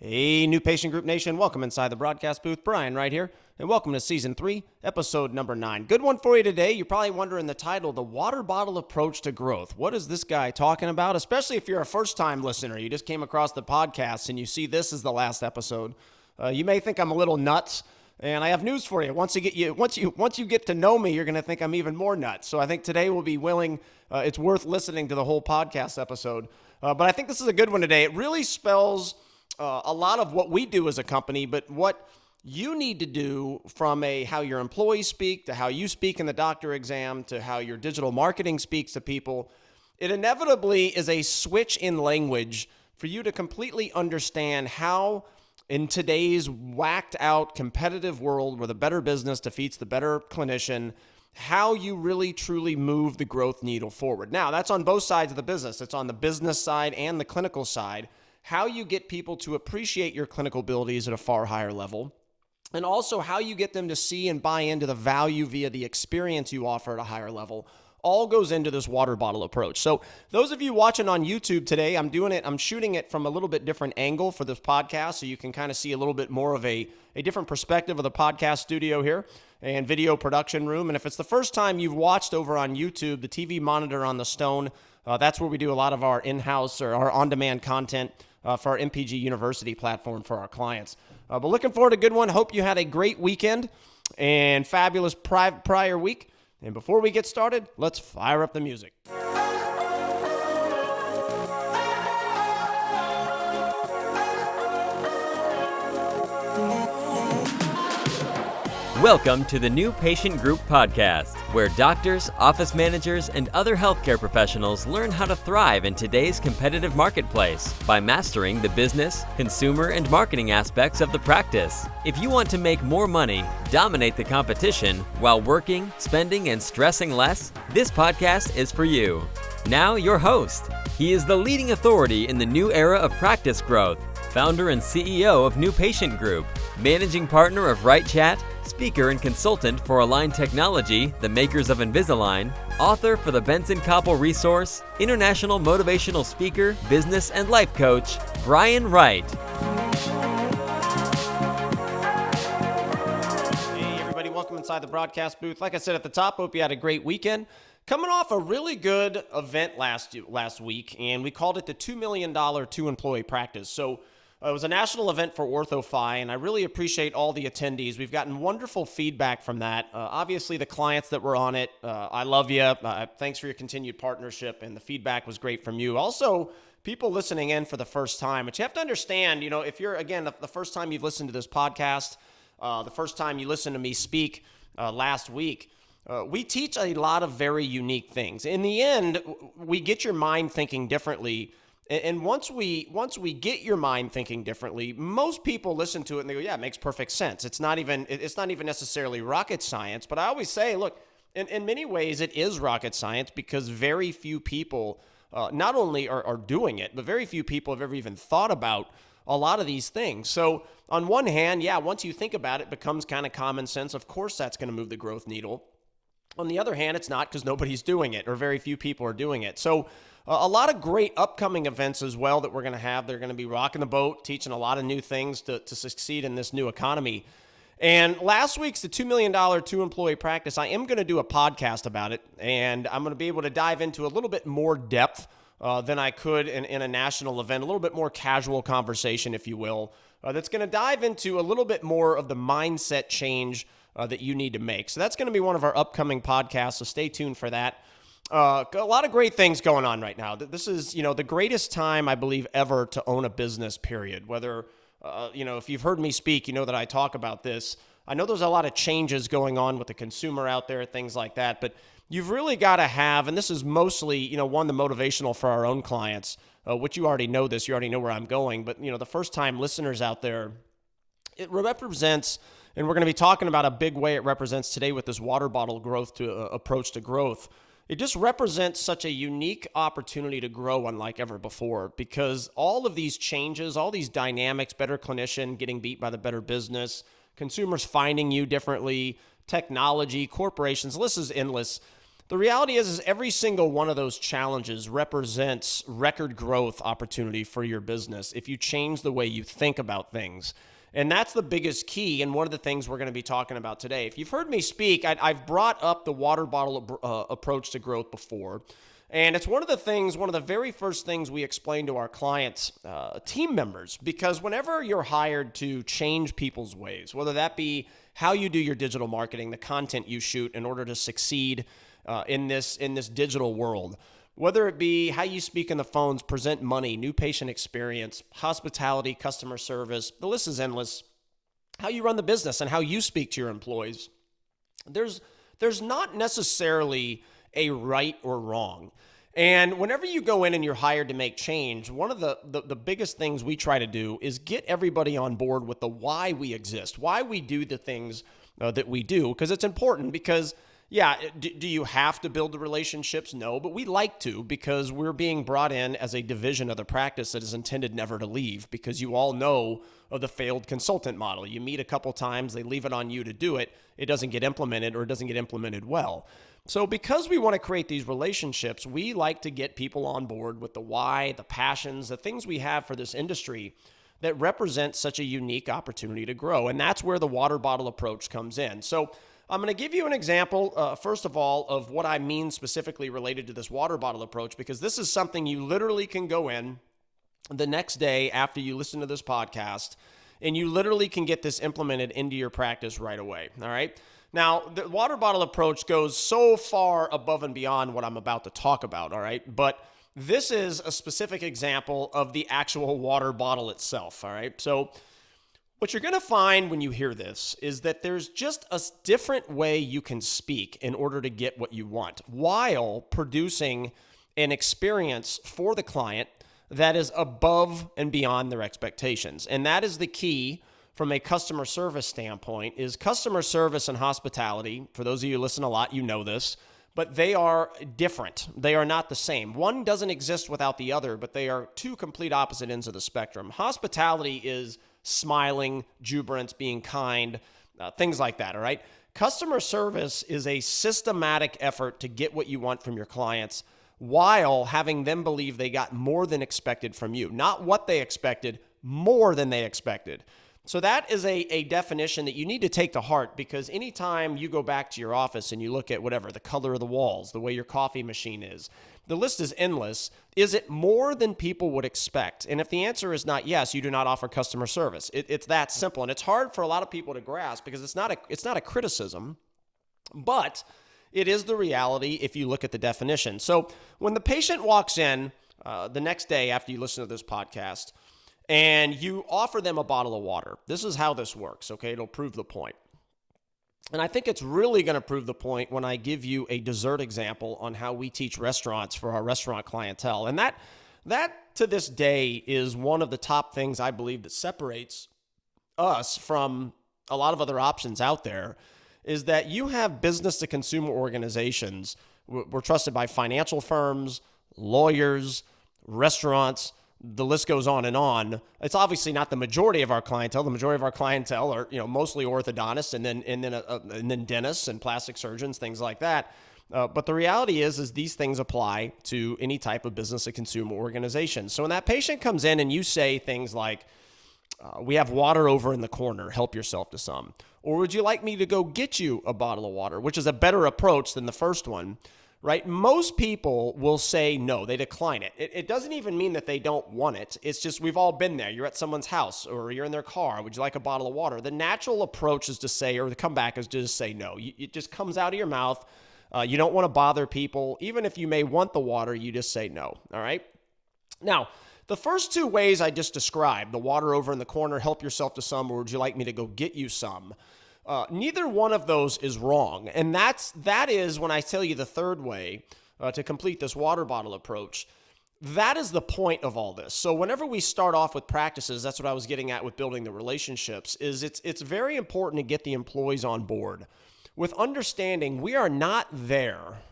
Hey, New Patient Group Nation, welcome inside the broadcast booth. Brian right here, and welcome to Season 3, Episode number 9. Good one for you today. You're probably wondering the title, The Water Bottle Approach to Growth. What is this guy talking about? Especially if you're a first-time listener. You just came across the podcast and you see this is the last episode. You may think I'm a little nuts, and I have news for you. Once you get to know me, you're going to think I'm even more nuts. So I think today we'll be willing. It's worth listening to the whole podcast episode. But I think this is a good one today. It really spells a lot of what we do as a company, but what you need to do from how your employees speak to how you speak in the doctor exam to how your digital marketing speaks to people. It inevitably is a switch in language for you to completely understand how in today's whacked out competitive world where the better business defeats the better clinician, how you really truly move the growth needle forward. Now, that's on both sides of the business. It's on the business side and the clinical side. How you get people to appreciate your clinical abilities at a far higher level, and also how you get them to see and buy into the value via the experience you offer at a higher level, all goes into this water bottle approach. So those of you watching on YouTube today, I'm shooting it from a little bit different angle for this podcast, so you can kind of see a little bit more of a different perspective of the podcast studio here and video production room. And if it's the first time you've watched over on YouTube, the TV monitor on the stone, that's where we do a lot of our in-house or our on-demand content for our MPG University platform for our clients. But looking forward to a good one. Hope you had a great weekend and fabulous prior week. And before we get started, let's fire up the music. Welcome to the New Patient Group Podcast, where doctors, office managers, and other healthcare professionals learn how to thrive in today's competitive marketplace by mastering the business, consumer, and marketing aspects of the practice. If you want to make more money, dominate the competition, while working, spending, and stressing less, this podcast is for you. Now, your host. He is the leading authority in the new era of practice growth, founder and CEO of New Patient Group, managing partner of RightChat, speaker and consultant for Align Technology, the makers of Invisalign, author for the Benson Koppel Resource, international motivational speaker, business and life coach, Brian Wright. Hey everybody, welcome inside the broadcast booth. Like I said at the top, hope you had a great weekend. Coming off a really good event last week, and we called it the $2 million two-employee practice. So it was a national event for OrthoFi, and I really appreciate all the attendees. We've gotten wonderful feedback from that. Obviously, the clients that were on it, I love you. Thanks for your continued partnership, and the feedback was great from you. Also, people listening in for the first time, but you have to understand, if you're, again, the first time you've listened to this podcast, the first time you listened to me speak last week, we teach a lot of very unique things. In the end, we get your mind thinking differently. And once we get your mind thinking differently, most people listen to it and they go, yeah, it makes perfect sense. It's not even necessarily rocket science. But I always say, look, in many ways it is rocket science because very few people not only are doing it, but very few people have ever even thought about a lot of these things. So on one hand, yeah, once you think about it, it becomes kind of common sense. Of course, that's going to move the growth needle. On the other hand, it's not because nobody's doing it or very few people are doing it. So a lot of great upcoming events as well that we're going to have. They're going to be rocking the boat, teaching a lot of new things to succeed in this new economy. And last week's the $2 million two-employee practice, I am going to do a podcast about it, and I'm going to be able to dive into a little bit more depth than I could in a national event, a little bit more casual conversation, if you will, that's going to dive into a little bit more of the mindset change that you need to make. So that's going to be one of our upcoming podcasts, so stay tuned for that. A lot of great things going on right now. This is, the greatest time, I believe, ever to own a business, period. Whether, if you've heard me speak, you know that I talk about this. I know there's a lot of changes going on with the consumer out there, things like that, but you've really got to have, and this is mostly, the motivational for our own clients, which you already know this, you already know where I'm going, but, the first-time listeners out there, it represents, and we're going to be talking about a big way it represents today with this water bottle growth approach to growth. It just represents such a unique opportunity to grow unlike ever before because all of these changes, all these dynamics, better clinician, getting beat by the better business, consumers finding you differently, technology, corporations, the list is endless. The reality is every single one of those challenges represents record growth opportunity for your business if you change the way you think about things. And that's the biggest key, and one of the things we're going to be talking about today. If you've heard me speak, I've brought up the water bottle approach to growth before. And it's one of the very first things we explain to our clients, team members, because whenever you're hired to change people's ways, whether that be how you do your digital marketing, the content you shoot in order to succeed in this digital world, whether it be how you speak in the phones, present money, new patient experience, hospitality, customer service, the list is endless, how you run the business and how you speak to your employees, there's not necessarily a right or wrong. And whenever you go in and you're hired to make change, one of the biggest things we try to do is get everybody on board with the why we exist, why we do the things that we do, because it's important. Because yeah, do you have to build the relationships? No, but we like to, because we're being brought in as a division of the practice that is intended never to leave, because you all know of the failed consultant model. You meet a couple times, they leave it on you to do it. It doesn't get implemented, or it doesn't get implemented well. So because we want to create these relationships, we like to get people on board with the why, the passions, the things we have for this industry that represent such a unique opportunity to grow. And that's where the water bottle approach comes in. So I'm going to give you an example, first of all, of what I mean specifically related to this water bottle approach, because this is something you literally can go in the next day after you listen to this podcast, and you literally can get this implemented into your practice right away, all right? Now, the water bottle approach goes so far above and beyond what I'm about to talk about, all right? But this is a specific example of the actual water bottle itself, all right? So what you're going to find when you hear this is that there's just a different way you can speak in order to get what you want, while producing an experience for the client that is above and beyond their expectations. And that is the key from a customer service standpoint. Is customer service and hospitality, for those of you who listen a lot, you know this, but they are different. They are not the same. One doesn't exist without the other, but they are two complete opposite ends of the spectrum. Hospitality is smiling, jubilance, being kind, things like that, all right? Customer service is a systematic effort to get what you want from your clients while having them believe they got more than expected from you. Not what they expected, more than they expected. So that is a definition that you need to take to heart, because anytime you go back to your office and you look at whatever, the color of the walls, the way your coffee machine is, the list is endless. Is it more than people would expect? And if the answer is not yes, you do not offer customer service. It's that simple. And it's hard for a lot of people to grasp, because it's not a criticism, but it is the reality if you look at the definition. So when the patient walks in the next day after you listen to this podcast, and you offer them a bottle of water, this is how this works, okay? It'll prove the point. And I think it's really going to prove the point when I give you a dessert example on how we teach restaurants for our restaurant clientele. And that to this day is one of the top things I believe that separates us from a lot of other options out there, is that you have business to consumer organizations. We're trusted by financial firms, lawyers, restaurants. The list goes on and on. It's obviously not the majority of our clientele. The majority of our clientele are, mostly orthodontists and then dentists and plastic surgeons, things like that. But the reality is these things apply to any type of business to consumer organization. So when that patient comes in and you say things like, we have water over in the corner, help yourself to some, or would you like me to go get you a bottle of water, which is a better approach than the first one, right? Most people will say no, they decline it. It doesn't even mean that they don't want it. It's just, we've all been there. You're at someone's house or you're in their car. Would you like a bottle of water? The natural approach is to say, or the comeback is to just say no. It just comes out of your mouth. You don't want to bother people. Even if you may want the water, you just say no, all right? Now, the first two ways I just described, the water over in the corner, help yourself to some, or would you like me to go get you some? Neither one of those is wrong. And that is when I tell you the third way to complete this water bottle approach. That is the point of all this. So whenever we start off with practices, that's what I was getting at with building the relationships, is it's very important to get the employees on board with understanding we are not there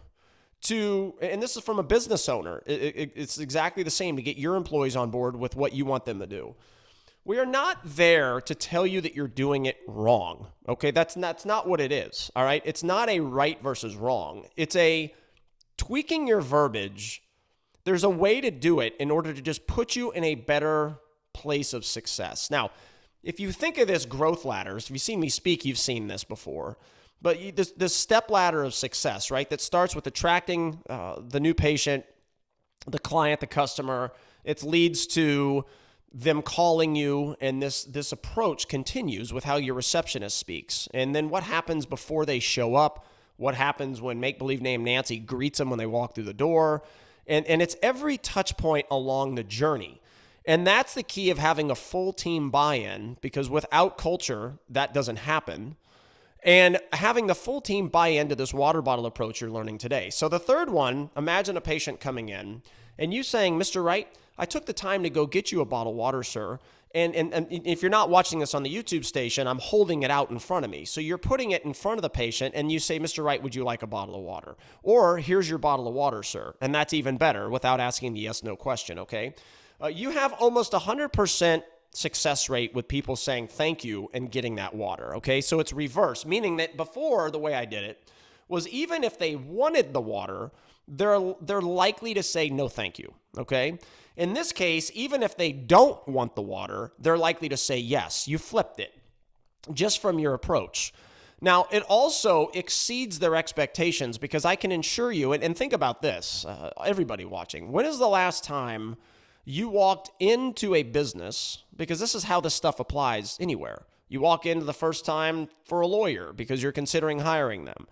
to, and this is from a business owner, it's exactly the same, to get your employees on board with what you want them to do. We are not there to tell you that you're doing it wrong, okay? That's not what it is, all right? It's not a right versus wrong. It's a tweaking your verbiage, there's a way to do it in order to just put you in a better place of success. Now, if you think of this growth ladders, if you've seen me speak, you've seen this before. But this step ladder of success, right, that starts with attracting the new patient, the client, the customer. It leads to them calling you, and this approach continues with how your receptionist speaks. And then what happens before they show up? What happens when make-believe name Nancy greets them when they walk through the door? And it's every touch point along the journey. And that's the key of having a full team buy-in, because without culture, that doesn't happen. And having the full team buy into this water bottle approach you're learning today. So the third one, imagine a patient coming in and you saying, Mr. Wright, I took the time to go get you a bottle of water, sir. And if you're not watching this on the YouTube station, I'm holding it out in front of me. So you're putting it in front of the patient and you say, Mr. Wright, would you like a bottle of water? Or here's your bottle of water, sir. And that's even better without asking the yes, no question, okay? You have almost 100% success rate with people saying thank you and getting that water, okay? So it's reverse, meaning that before, the way I did it was even if they wanted the water, they're likely to say no thank you, okay? In this case, even if they don't want the water, they're likely to say yes. You flipped it just from your approach. Now, it also exceeds their expectations, because I can assure you, and think about this, everybody watching, when is the last time you walked into a business, because this is how this stuff applies anywhere. You walk into the first time for a lawyer because you're considering hiring them,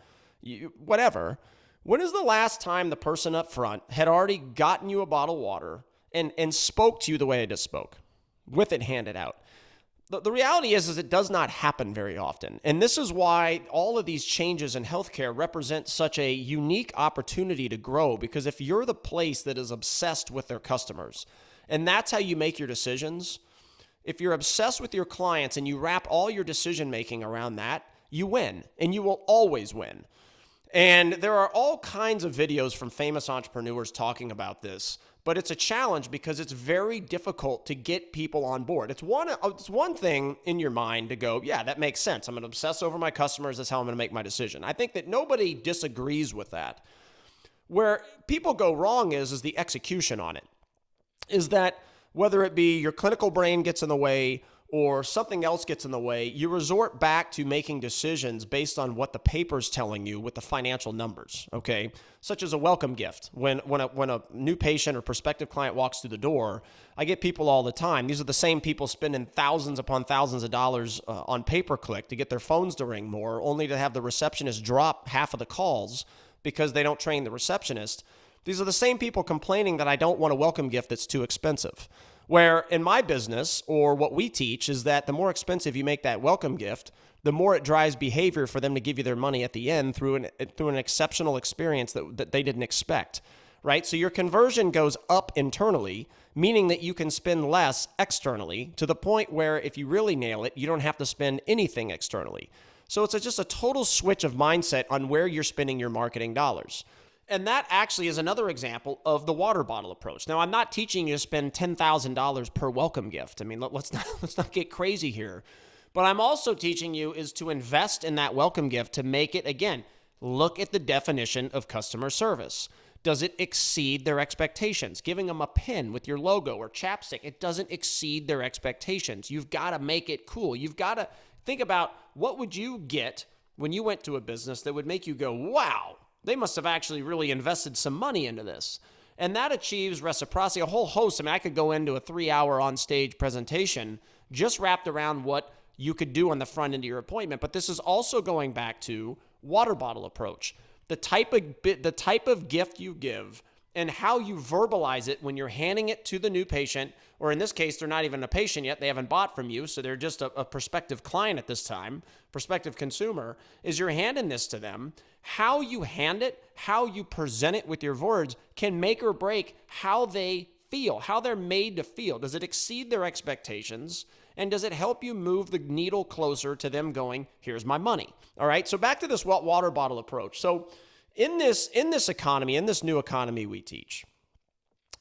whatever. When is the last time the person up front had already gotten you a bottle of water and spoke to you the way I just spoke, with it handed out? The reality is it does not happen very often. And this is why all of these changes in healthcare represent such a unique opportunity to grow, because if you're the place that is obsessed with their customers, and that's how you make your decisions, if you're obsessed with your clients and you wrap all your decision-making around that, you win, and you will always win. And there are all kinds of videos from famous entrepreneurs talking about this, but it's a challenge because it's very difficult to get people on board. It's one thing in your mind to go, yeah, that makes sense. I'm going to obsess over my customers. That's how I'm going to make my decision. I think that nobody disagrees with that. Where people go wrong is the execution on it. Is that whether it be your clinical brain gets in the way or something else gets in the way, you resort back to making decisions based on what the paper's telling you with the financial numbers, okay? Such as a welcome gift. When a new patient or prospective client walks through the door, I get people all the time. These are the same people spending thousands upon thousands of dollars on pay-per-click to get their phones to ring more, only to have the receptionist drop half of the calls because they don't train the receptionist. These are the same people complaining that I don't want a welcome gift that's too expensive. Where in my business, or what we teach, is that the more expensive you make that welcome gift, the more it drives behavior for them to give you their money at the end through an exceptional experience that they didn't expect, right? So your conversion goes up internally, meaning that you can spend less externally, to the point where if you really nail it, you don't have to spend anything externally. So it's just a total switch of mindset on where you're spending your marketing dollars. And that actually is another example of the water bottle approach. Now, I'm not teaching you to spend $10,000 per welcome gift. I mean, let's not get crazy here. But I'm also teaching you is to invest in that welcome gift to make it, again, look at the definition of customer service. Does it exceed their expectations? Giving them a pen with your logo or chapstick, it doesn't exceed their expectations. You've got to make it cool. You've got to think about what would you get when you went to a business that would make you go, wow, they must have actually really invested some money into this. And that achieves reciprocity, a whole host. I mean, I could go into a 3-hour on-stage presentation just wrapped around what you could do on the front end of your appointment. But this is also going back to water bottle approach. The type of gift you give and how you verbalize it when you're handing it to the new patient, or in this case, they're not even a patient yet. They haven't bought from you, so they're just a prospective client at this time, prospective consumer, is you're handing this to them. How you hand it, how you present it with your words can make or break how they feel, how they're made to feel. Does it exceed their expectations? And does it help you move the needle closer to them going, here's my money? All right, so back to this water bottle approach. So in this economy, in this new economy we teach,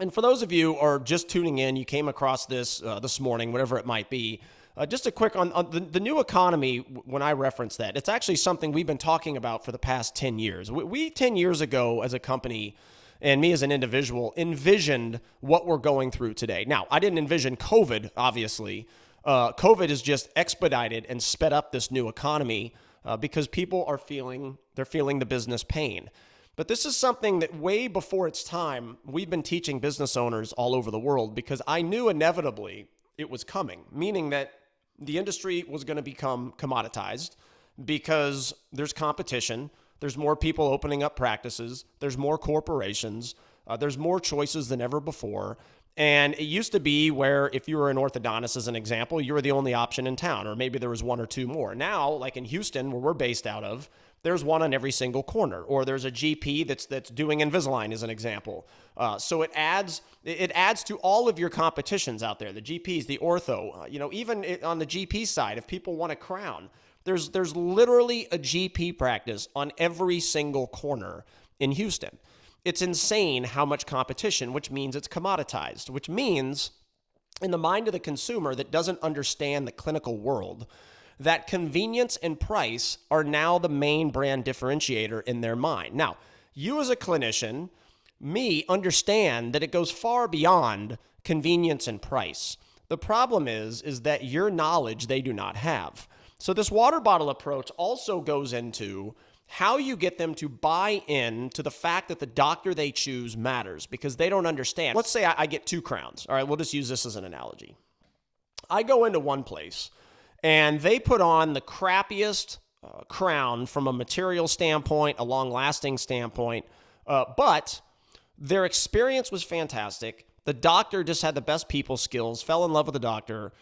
and for those of you who are just tuning in, you came across this this morning, whatever it might be, Just a quick on the new economy, when I reference that, it's actually something we've been talking about for the past 10 years. We 10 years ago as a company, and me as an individual, envisioned what we're going through today. Now, I didn't envision COVID, obviously. COVID has just expedited and sped up this new economy because people are feeling the business pain. But this is something that way before its time, we've been teaching business owners all over the world because I knew inevitably it was coming, meaning that the industry was going to become commoditized because there's competition, there's more people opening up practices, there's more corporations, there's more choices than ever before. And it used to be where if you were an orthodontist, as an example, you were the only option in town, or maybe there was one or two more. Now, like in Houston, where we're based out of, there's one on every single corner, or there's a GP that's doing Invisalign as an example. So it adds to all of your competitions out there, the GPs, the ortho, even on the GP side, if people want a crown, there's literally a GP practice on every single corner in Houston. It's insane how much competition, which means it's commoditized, which means in the mind of the consumer that doesn't understand the clinical world, that convenience and price are now the main brand differentiator in their mind. Now, you as a clinician, me, understand that it goes far beyond convenience and price. The problem is that your knowledge they do not have. So this water bottle approach also goes into how you get them to buy in to the fact that the doctor they choose matters because they don't understand. Let's say I get 2 crowns. All right, we'll just use this as an analogy. I go into one place and they put on the crappiest crown from a material standpoint, a long-lasting standpoint, but their experience was fantastic. The doctor just had the best people skills, fell in love with the doctor.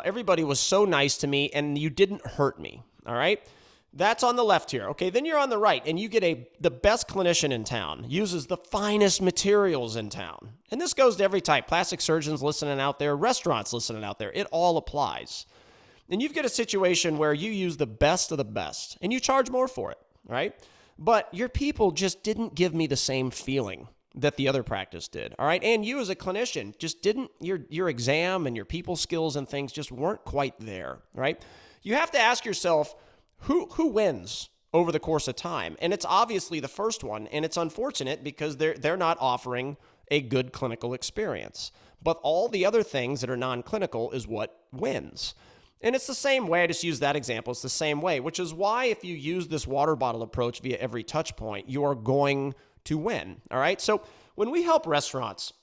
Everybody was so nice to me, and you didn't hurt me, all right? That's on the left here. Okay, then you're on the right, and you get the best clinician in town, uses the finest materials in town. And this goes to every type. Plastic surgeons listening out there, restaurants listening out there. It all applies. And you've got a situation where you use the best of the best, and you charge more for it, right? But your people just didn't give me the same feeling that the other practice did, all right? And you as a clinician just didn't, your exam and your people skills and things just weren't quite there, right? You have to ask yourself, who wins over the course of time? And it's obviously the first one, and it's unfortunate because they're not offering a good clinical experience. But all the other things that are non-clinical is what wins. And it's the same way, I just use that example, it's the same way, which is why if you use this water bottle approach via every touch point, you are going to win, all right? So when we help restaurants,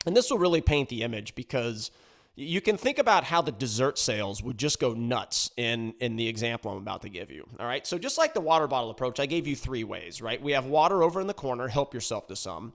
and this will really paint the image because you can think about how the dessert sales would just go nuts in the example I'm about to give you, all right? So just like the water bottle approach, I gave you 3 ways, right? We have water over in the corner, help yourself to some.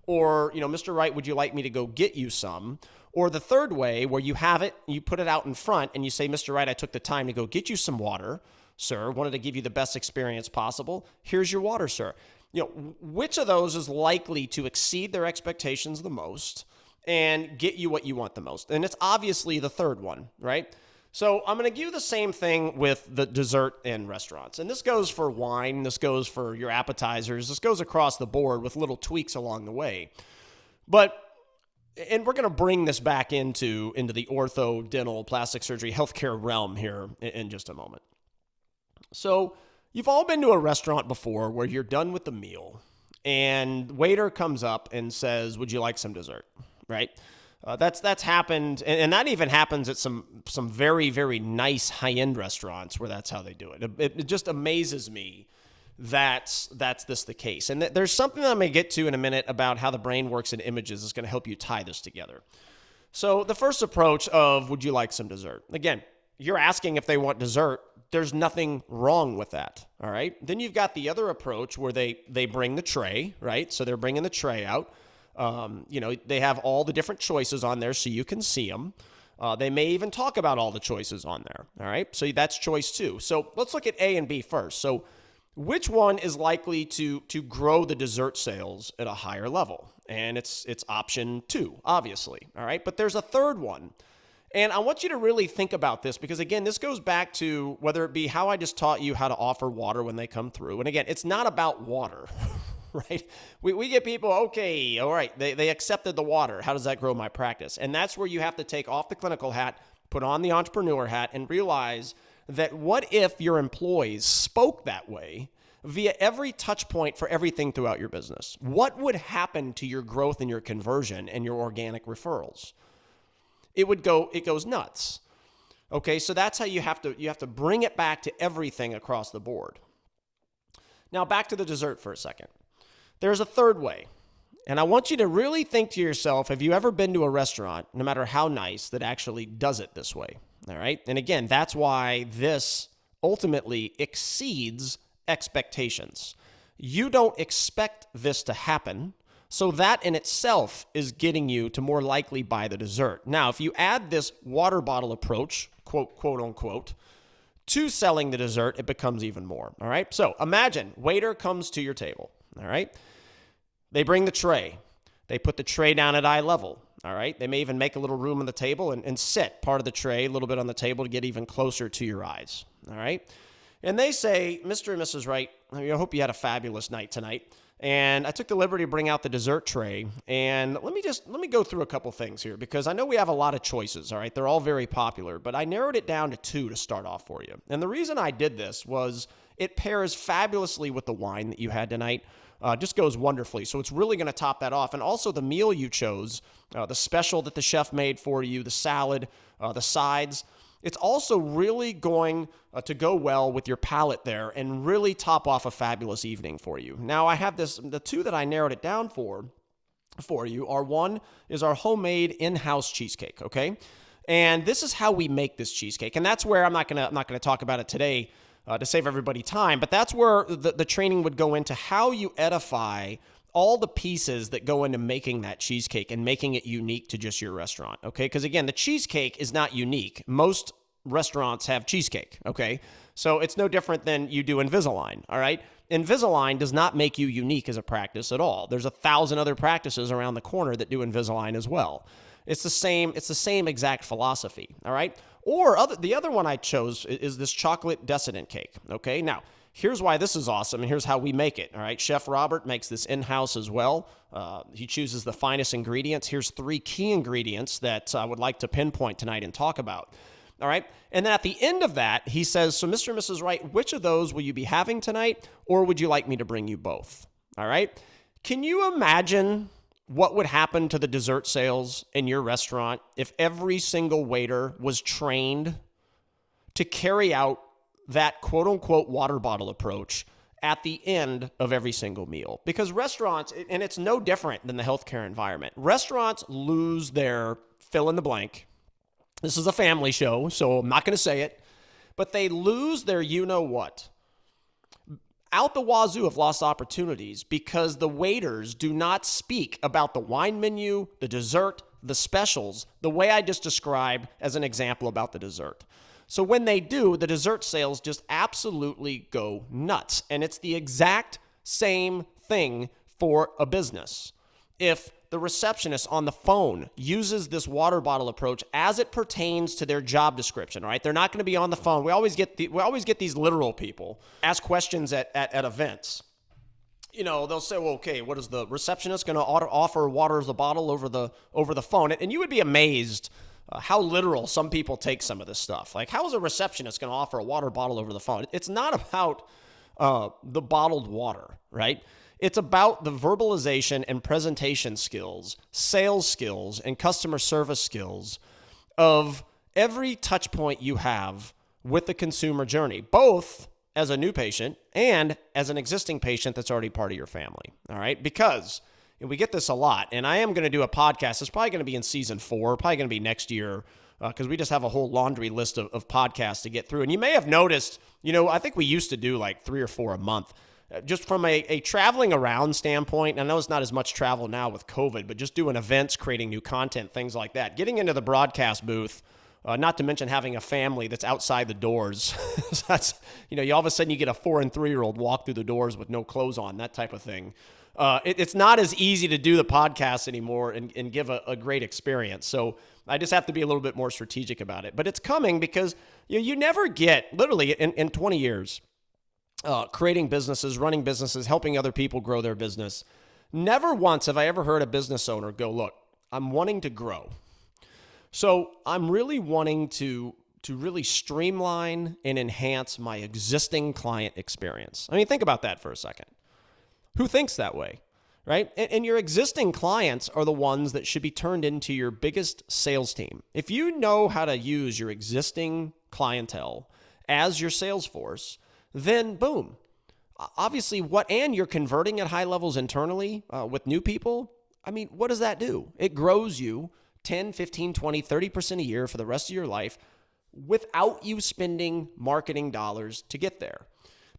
Or, Mr. Wright, would you like me to go get you some? Or the third way where you have it, you put it out in front and you say, Mr. Wright, I took the time to go get you some water, sir. Wanted to give you the best experience possible. Here's your water, sir. Which of those is likely to exceed their expectations the most and get you what you want the most? And it's obviously the third one, right? So I'm going to give you the same thing with the dessert in restaurants. And this goes for wine. This goes for your appetizers. This goes across the board with little tweaks along the way. And we're going to bring this back into the ortho, dental, plastic surgery, healthcare realm here in just a moment. So you've all been to a restaurant before where you're done with the meal and waiter comes up and says, would you like some dessert, right? That's happened, and that even happens at some very, very nice high-end restaurants where that's how they do it. It just amazes me that's the case. And there's something that I'm going to get to in a minute about how the brain works in images is going to help you tie this together. So the first approach of would you like some dessert? Again, you're asking if they want dessert. There's nothing wrong with that, all right? Then you've got the other approach where they bring the tray, right? So they're bringing the tray out. They have all the different choices on there so you can see them. They may even talk about all the choices on there, all right? So that's choice 2. So let's look at A and B first. So which one is likely to grow the dessert sales at a higher level? And it's option 2, obviously, all right? But there's a third one. And I want you to really think about this because, again, this goes back to whether it be how I just taught you how to offer water when they come through. And, again, it's not about water, right? We get people, okay, all right, they accepted the water. How does that grow my practice? And that's where you have to take off the clinical hat, put on the entrepreneur hat, and realize that what if your employees spoke that way via every touch point for everything throughout your business? What would happen to your growth and your conversion and your organic referrals? It goes nuts. Okay, so that's how you have to bring it back to everything across the board. Now back to the dessert for a second. There's a third way. And I want you to really think to yourself, have you ever been to a restaurant, no matter how nice, that actually does it this way? All right. And again, that's why this ultimately exceeds expectations. You don't expect this to happen. So that in itself is getting you to more likely buy the dessert. Now, if you add this water bottle approach, quote unquote, to selling the dessert, it becomes even more. All right. So imagine waiter comes to your table. All right. They bring the tray. They put the tray down at eye level. All right. They may even make a little room on the table and sit part of the tray a little bit on the table to get even closer to your eyes. All right. And they say, Mr. and Mrs. Wright, I hope you had a fabulous night tonight. And I took the liberty to bring out the dessert tray. And let me go through a couple things here, because I know we have a lot of choices. All right. They're all very popular, but I narrowed it down to 2 to start off for you. And the reason I did this was it pairs fabulously with the wine that you had tonight. Just goes wonderfully. So it's really going to top that off. And also the meal you chose, the special that the chef made for you, the salad, the sides, it's also really going to go well with your palate there and really top off a fabulous evening for you. Now I have the 2 that I narrowed it down for you are, one is our homemade in-house cheesecake. Okay. And this is how we make this cheesecake. And that's where I'm not going to talk about it today, to save everybody time, but that's where the training would go into how you edify all the pieces that go into making that cheesecake and making it unique to just your restaurant, okay? Because again, the cheesecake is not unique. Most restaurants have cheesecake, okay? So it's no different than you do Invisalign, all right? Invisalign does not make you unique as a practice at all. There's 1,000 other practices around the corner that do Invisalign as well. It's the same exact philosophy, all right? Or the other one I chose is this chocolate decadent cake, okay? Now, here's why this is awesome, and here's how we make it, all right? Chef Robert makes this in-house as well. He chooses the finest ingredients. Here's 3 key ingredients that I would like to pinpoint tonight and talk about, all right? And then at the end of that, he says, so Mr. and Mrs. Wright, which of those will you be having tonight, or would you like me to bring you both, all right? Can you imagine what would happen to the dessert sales in your restaurant if every single waiter was trained to carry out that quote-unquote water bottle approach at the end of every single meal? Because restaurants, and it's no different than the healthcare environment, restaurants lose their fill in the blank. This is a family show, so I'm not going to say it, but they lose their you-know-what. Out the wazoo of lost opportunities because the waiters do not speak about the wine menu, the dessert, the specials, the way I just described as an example about the dessert. So when they do, the dessert sales just absolutely go nuts. And it's the exact same thing for a business. If the receptionist on the phone uses this water bottle approach as it pertains to their job description, right? They're not going to be on the phone. We always get these literal people ask questions at events. You know, they'll say, well, okay, what is the receptionist going to offer water as a bottle over the phone? And you would be amazed how literal some people take some of this stuff. Like, how is a receptionist going to offer a water bottle over the phone? It's not about the bottled water, right? It's about the verbalization and presentation skills, sales skills, and customer service skills of every touch point you have with the consumer journey, both as a new patient and as an existing patient that's already part of your family, all right? Because we get this a lot, and I am going to do a podcast. It's probably going to be in season 4, probably going to be next year, because we just have a whole laundry list of podcasts to get through. And you may have noticed, I think we used to do like 3 or 4 a month. Just from a traveling around standpoint, I know it's not as much travel now with COVID, but just doing events, creating new content, things like that. Getting into the broadcast booth, not to mention having a family that's outside the doors. So that's, you all of a sudden you get a 4 and 3-year-old walk through the doors with no clothes on, that type of thing. It's not as easy to do the podcast anymore and give a great experience. So I just have to be a little bit more strategic about it. But it's coming because you never get, literally in 20 years, creating businesses, running businesses, helping other people grow their business. Never once have I ever heard a business owner go, look, I'm wanting to grow, So I'm really wanting to really streamline and enhance my existing client experience. I mean, think about that for a second. Who thinks that way, right? And your existing clients are the ones that should be turned into your biggest sales team. If you know how to use your existing clientele as your sales force, then boom. Obviously, and you're converting at high levels internally with new people. I mean, what does that do? It grows you 10, 15, 20, 30% a year for the rest of your life without you spending marketing dollars to get there.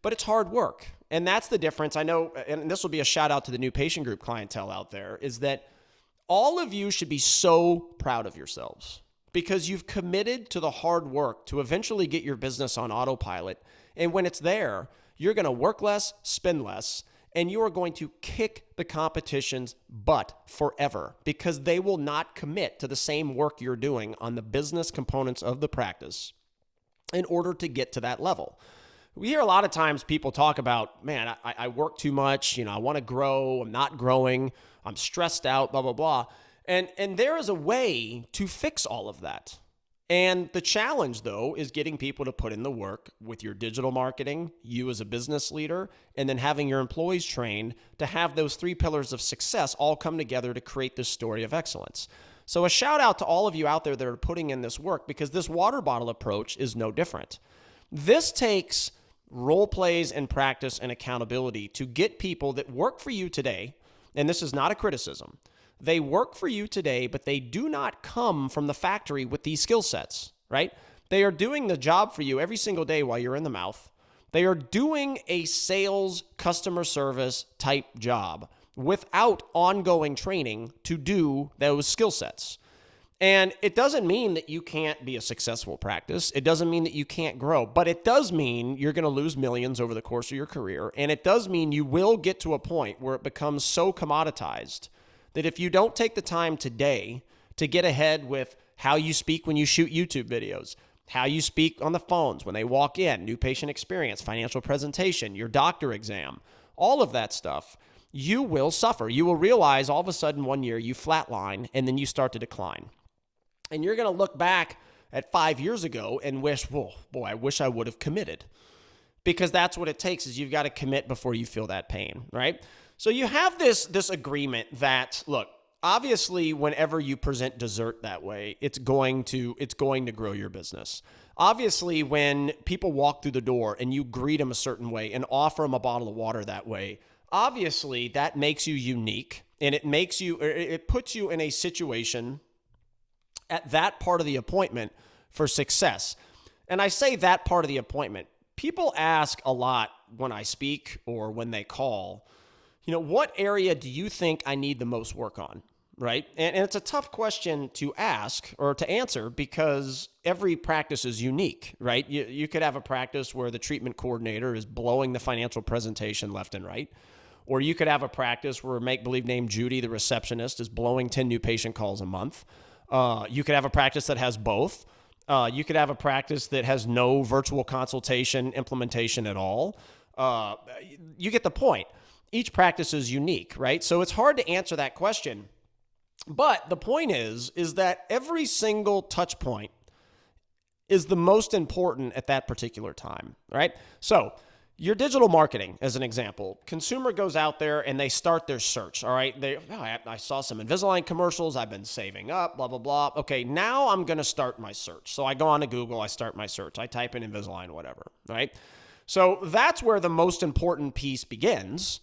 But it's hard work. And that's the difference. I know, and this will be a shout out to the new patient group clientele out there, is that all of you should be so proud of yourselves because you've committed to the hard work to eventually get your business on autopilot. And when it's there, you're going to work less, spend less, and you are going to kick the competition's butt forever because they will not commit to the same work you're doing on the business components of the practice in order to get to that level. We hear a lot of times people talk about, man, I work too much, I want to grow, I'm not growing, I'm stressed out, blah, blah, blah. And there is a way to fix all of that. And the challenge, though, is getting people to put in the work with your digital marketing, you as a business leader, and then having your employees trained to have those 3 pillars of success all come together to create this story of excellence. So a shout out to all of you out there that are putting in this work because this water bottle approach is no different. This takes role plays and practice and accountability to get people that work for you today, and this is not a criticism. They work for you today, but they do not come from the factory with these skill sets, right? They are doing the job for you every single day while you're in the mouth. They are doing a sales, customer service type job without ongoing training to do those skill sets. And it doesn't mean that you can't be a successful practice. It doesn't mean that you can't grow, but it does mean you're going to lose millions over the course of your career. And it does mean you will get to a point where it becomes so commoditized that if you don't take the time today to get ahead with how you speak when you shoot YouTube videos, how you speak on the phones when they walk in, new patient experience, financial presentation, your doctor exam, all of that stuff, you will suffer. You will realize all of a sudden one year you flatline and then you start to decline. And you're going to look back at 5 years ago and wish, well, boy, I wish I would have committed. Because that's what it takes is you've got to commit before you feel that pain, right? So you have this agreement that, look, obviously whenever you present dessert that way, it's going to grow your business. Obviously, when people walk through the door and you greet them a certain way and offer them a bottle of water that way, obviously that makes you unique and it puts you in a situation at that part of the appointment for success. And I say that part of the appointment. People ask a lot when I speak or when they call, what area do you think I need the most work on, right? And it's a tough question to ask or to answer because every practice is unique, right? You could have a practice where the treatment coordinator is blowing the financial presentation left and right. Or you could have a practice where make-believe named Judy, the receptionist, is blowing 10 new patient calls a month. You could have a practice that has both. You could have a practice that has no virtual consultation implementation at all. You get the point. Each practice is unique, right? So it's hard to answer that question. But the point is that every single touch point is the most important at that particular time, right? So your digital marketing, as an example, consumer goes out there and they start their search, all right? I saw some Invisalign commercials. I've been saving up, blah, blah, blah. Okay, now I'm going to start my search. So I go on to Google, I start my search. I type in Invisalign, whatever, right? So that's where the most important piece begins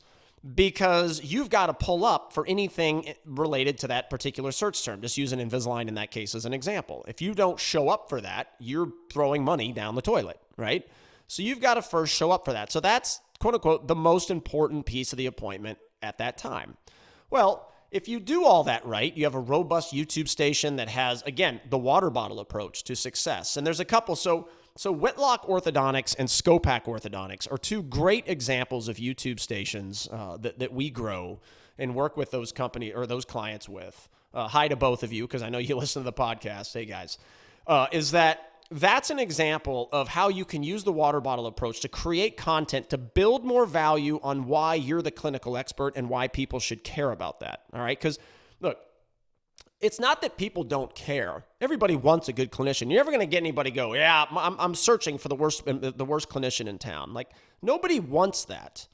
because you've got to pull up for anything related to that particular search term. Just using Invisalign in that case as an example. If you don't show up for that, you're throwing money down the toilet, right? So you've got to first show up for that. So that's, quote unquote, the most important piece of the appointment at that time. Well, if you do all that right, you have a robust YouTube station that has, again, the water bottle approach to success. And there's a couple. So Whitlock Orthodontics and Scopac Orthodontics are 2 great examples of YouTube stations that we grow and work with those company or those clients with. Hi to both of you because I know you listen to the podcast. Hey, guys. That's an example of how you can use the water bottle approach to create content to build more value on why you're the clinical expert and why people should care about that. All right. Because look, it's not that people don't care. Everybody wants a good clinician. You're never going to get anybody go, yeah, I'm searching for the worst clinician in town. Like, nobody wants that.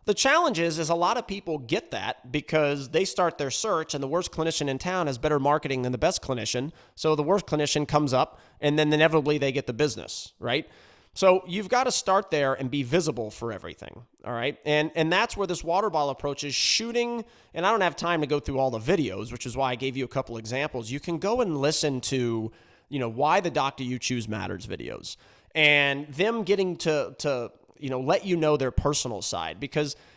The challenge is a lot of people get that because they start their search and the worst clinician in town has better marketing than the best clinician. So the worst clinician comes up and then inevitably they get the business, right? So you've got to start there and be visible for everything, all right? And that's where this water bottle approach is shooting, and I don't have time to go through all the videos, which is why I gave you a couple examples. You can go and listen to, why the doctor you choose matters videos and them getting to let you know their personal side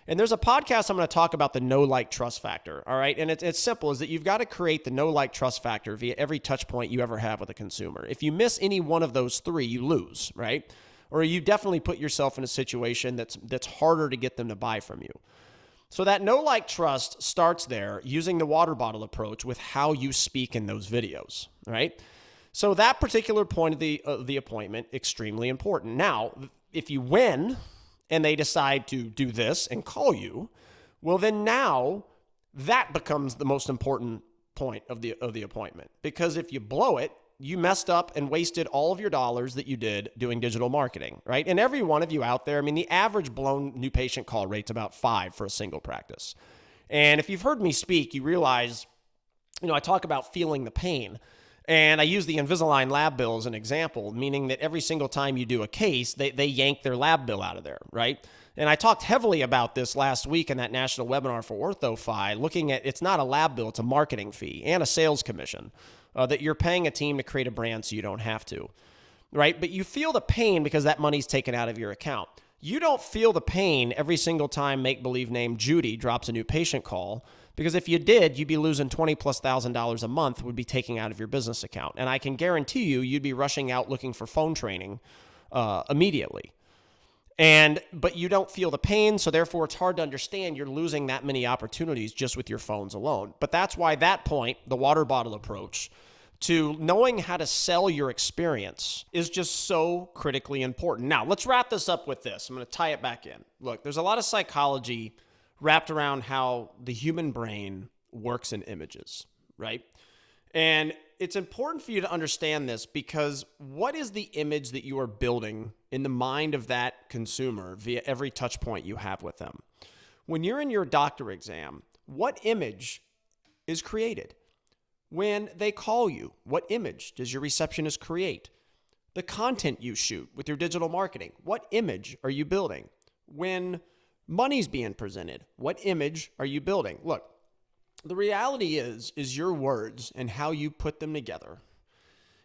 and there's a podcast I'm going to talk about the know, like, trust factor, all right? And it's simple, is that you've got to create the know, like, trust factor via every touch point you ever have with a consumer. If you miss any one of those three, you lose, right? Or you definitely put yourself in a situation that's harder to get them to buy from you. So that know, like, trust starts there using the water bottle approach with how you speak in those videos, right? So that particular point of the appointment, extremely important. Now, if you win and they decide to do this and call you, well, then now that becomes the most important point of the appointment. Because if you blow it, you messed up and wasted all of your dollars that you did doing digital marketing, right? And every one of you out there, the average blown new patient call rate's about 5 for a single practice. And if you've heard me speak, you realize, I talk about feeling the pain. And I use the Invisalign lab bill as an example, meaning that every single time you do a case, they yank their lab bill out of there, right? And I talked heavily about this last week in that national webinar for OrthoFi, looking at it's not a lab bill, it's a marketing fee and a sales commission that you're paying a team to create a brand so you don't have to, right? But you feel the pain because that money's taken out of your account. You don't feel the pain every single time make-believe name Judy drops a new patient call, because if you did, you'd be losing $20,000+ a month would be taking out of your business account. And I can guarantee you'd be rushing out looking for phone training immediately. But you don't feel the pain, so therefore it's hard to understand you're losing that many opportunities just with your phones alone. But that's why that point, the water bottle approach, to knowing how to sell your experience is just so critically important. Now, let's wrap this up with this. I'm going to tie it back in. Look, there's a lot of psychology wrapped around how the human brain works in images, right? And it's important for you to understand this because what is the image that you are building in the mind of that consumer via every touch point you have with them? When you're in your doctor exam, what image is created? When they call you, what image does your receptionist create? The content you shoot with your digital marketing, what image are you building? When money's being presented, what image are you building? Look, the reality is your words and how you put them together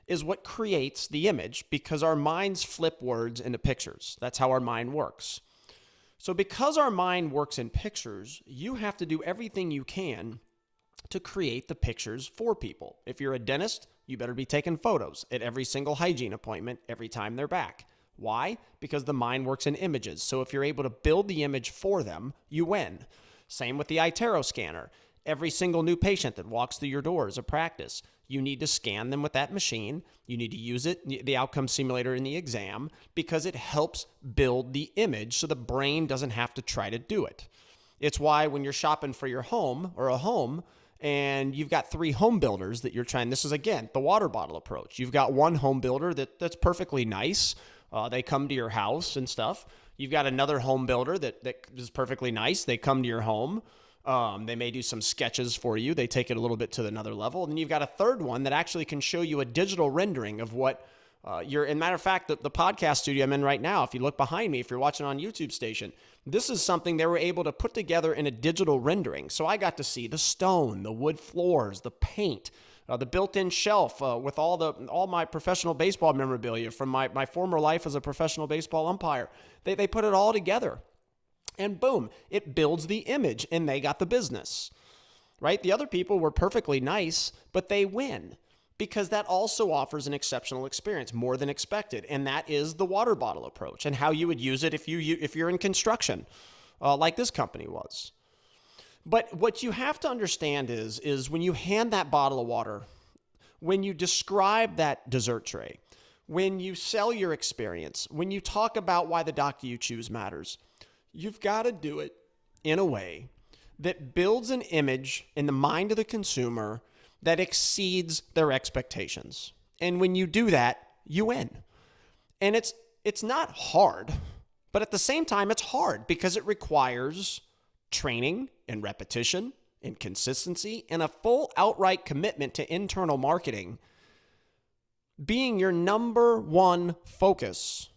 is what creates the image because our minds flip words into pictures. That's how our mind works. So because our mind works in pictures, you have to do everything you can to create the pictures for people. If you're a dentist, you better be taking photos at every single hygiene appointment every time they're back. Why? Because the mind works in images. So if you're able to build the image for them, you win. Same with the iTero scanner. Every single new patient that walks through your door is a practice. You need to scan them with that machine. You need to use it, the outcome simulator in the exam, because it helps build the image so the brain doesn't have to try to do it. It's why when you're shopping for your home or a home, and you've got 3 home builders that you're trying, this is again, the water bottle approach. You've got one home builder that's perfectly nice. They come to your house and stuff. You've got another home builder that is perfectly nice. They come to your home. They may do some sketches for you. They take it a little bit to another level. And then you've got a third one that actually can show you a digital rendering of what you're, and matter of fact, the podcast studio I'm in right now, if you look behind me, if you're watching on YouTube station, this is something they were able to put together in a digital rendering. So I got to see the stone, the wood floors, the paint, the built-in shelf with all my professional baseball memorabilia from my former life as a professional baseball umpire. They put it all together. And boom, it builds the image, and they got the business, right? The other people were perfectly nice, but they win because that also offers an exceptional experience, more than expected, and that is the water bottle approach and how you would use it if you're in construction, like this company was. But what you have to understand is when you hand that bottle of water, when you describe that dessert tray, when you sell your experience, when you talk about why the doctor you choose matters, you've got to do it in a way that builds an image in the mind of the consumer that exceeds their expectations. And when you do that, you win. And it's not hard, but at the same time, it's hard because it requires training and repetition and consistency and a full outright commitment to internal marketing being your number one focus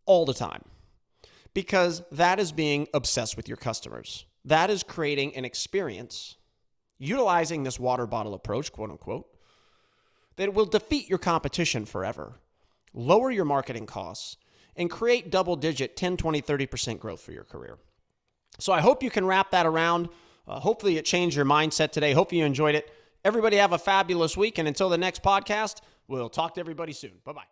all the time. Because that is being obsessed with your customers. That is creating an experience, utilizing this water bottle approach, quote unquote, that will defeat your competition forever, lower your marketing costs, and create double-digit 10, 20, 30% growth for your career. So I hope you can wrap that around. Hopefully it changed your mindset today. Hope you enjoyed it. Everybody have a fabulous week, and until the next podcast, we'll talk to everybody soon. Bye-bye.